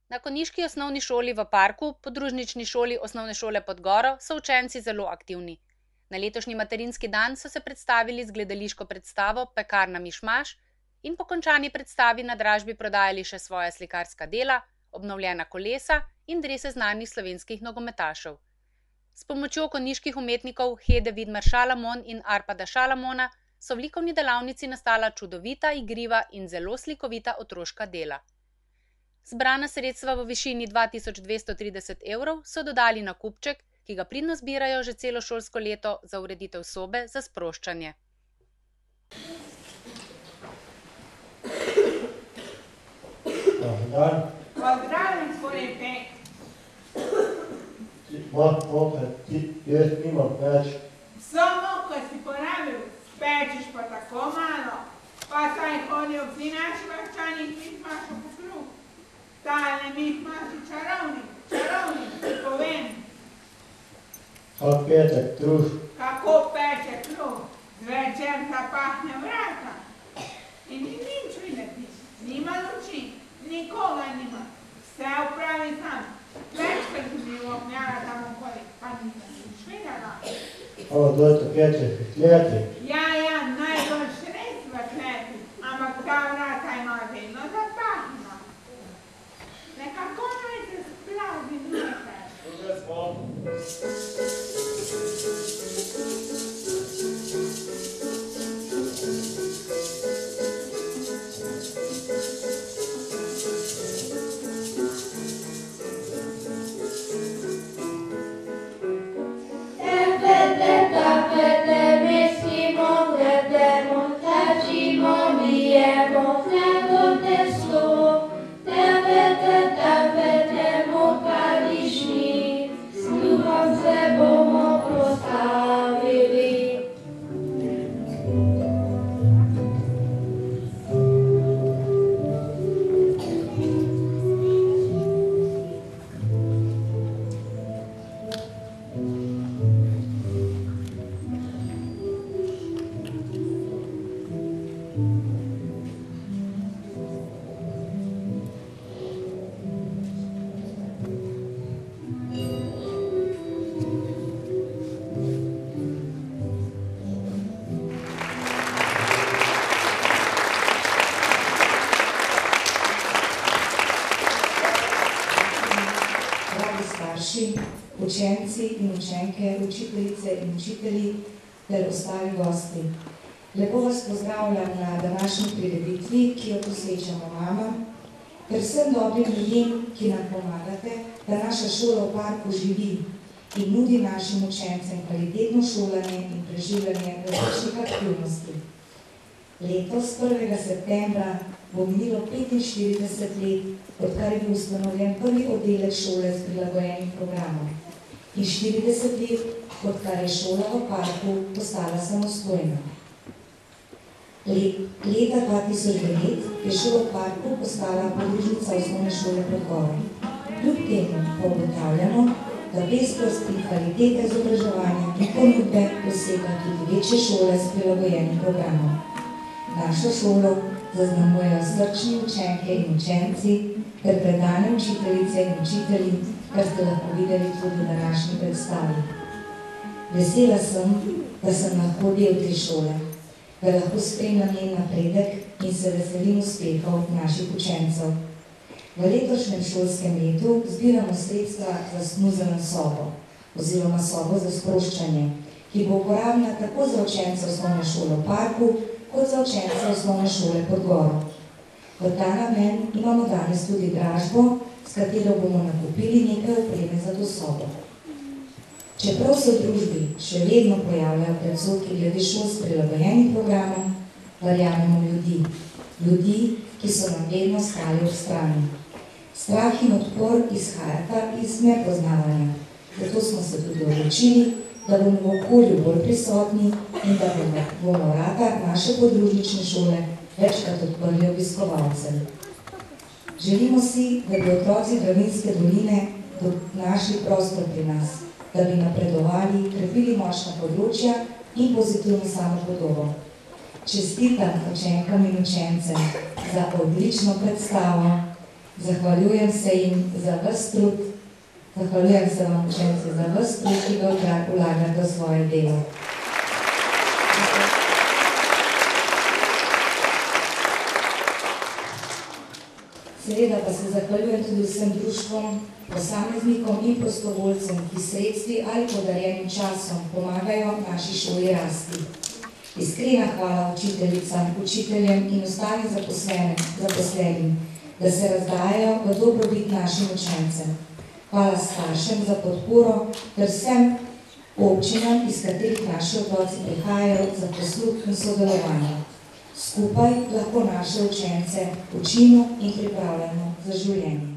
Na konjiški osnovni šoli v parku, podružnični šoli osnovne šole Podgoro so učenci zelo aktivni. Na letošnji materinski dan so se predstavili z gledališko predstavo Pekarna Mišmaš in po končani predstavi na dražbi prodajali še svoja slikarska dela, obnovljena kolesa in drese znanih slovenskih nogometašev. S pomočjo konjiških umetnikov Hede Vidmar Šalamon in Arpada Šalamona so v likovni delavnici nastala čudovita, igriva in zelo slikovita otroška dela. Zbrana sredstva v višini 2230 € so dodali na kupček, ki ga pridno zbirajo že celo šolsko leto za ureditev sobe za sproščanje. Pozdravljam, gospodin Pek. Jaz nimam več. Samo, ko si porabil, spečeš pa tako malo, pa saj hodil vsi naši vaščanih mihmašo po kruh. Stalne mihmaši čarovnik, ti povem. Kako peče kruh? Kako peče kruh, zvečer zapahne vrata. In ni nič videti, nima luči, nikoga nima, vse upravi sam. Večkrat bi bil ognjala tam okoli, pa nisem nič videla. Dojte peče v kleti? Ja, najboljš res v kleti, ampak ta vrata ima vedno zapahna. Nekako naj se splavi nekaj. Tukaj smo. Učenci in učenke, učiteljice in učitelji ter ostali gosti. Lepo vas pozdravljam na današnji prireditvi, ki jo posvečamo mamam, ter vsem dobrim ljudem, ki nam pomagate, da naša šola v parku živi in nudi našim učencem kvalitetno šolanje in preživljanje različnih aktivnosti. Letos, 1. septembra, bo minilo 45 let, odkar je bil ustanovljen prvi oddelek šole s prilagojenim programom. In 40 let, odkar je šola v parku postala samostojna. Leta 2009 je šola v parku postala podružnica osnovne šole Podgoro. Kljub temu pa ugotavljamo, da pestrost in kvaliteta izobraževanja in ponudbe dosega tudi večje šole s prilagojenim programom. Našo šolo zaznamujejo srčni učenke in učenci ter predane učiteljice in učitelji, kar ste lahko videli tudi v današnji predstavi. Vesela sem, da sem lahko del te šole, da lahko spremljam njen napredek in se veselim uspehov naših učencev. V letošnjem šolskem letu zbiramo sredstva za snuzeno sobo oziroma sobo za sproščanje, ki bo uporabna tako za učence osnovne šole v parku, kot za učence osnovne šole Podgoro. V ta namen imamo danes tudi dražbo, s katero bomo nakupili nekaj opreme za to sobo. Čeprav se v družbi še vedno pojavljajo predsodki glede šol s prilagojenim programom, verjamemo ljudi, ki so nam vedno stali ob strani. Strah in odpor izhajata iz nepoznavanja, zato smo se tudi odločili, da bomo v okolju bolj prisotni in da bomo vrata naše podružnične šole večkrat odprli obiskovalcem. Želimo si, da bi otroci Dravinjske doline našli prostor pri nas, da bi napredovali, krepili močna področja in pozitivno samopodobo. Čestitam učenkam in učencem za odlično predstavo Zahvaljujem se jim za ves trud, zahvaljujem se vam učenci za ves trud, ki ga vlagate v svoje delo. Seveda pa se zahvaljujem tudi vsem društvom, posameznikom in prostovoljcem, ki sredstvi ali podarjenim časom pomagajo naši šoli rasti. Iskrena hvala učiteljicam, učiteljem in ostalim zaposlenim, da se razdajajo v dobrobit našim učencem. Hvala staršem za podporo ter vsem občinam, iz katerih naši otroci prihajajo za posluh in sodelovanje. Skupaj lahko naše učence učimo in pripravljamo za življenje.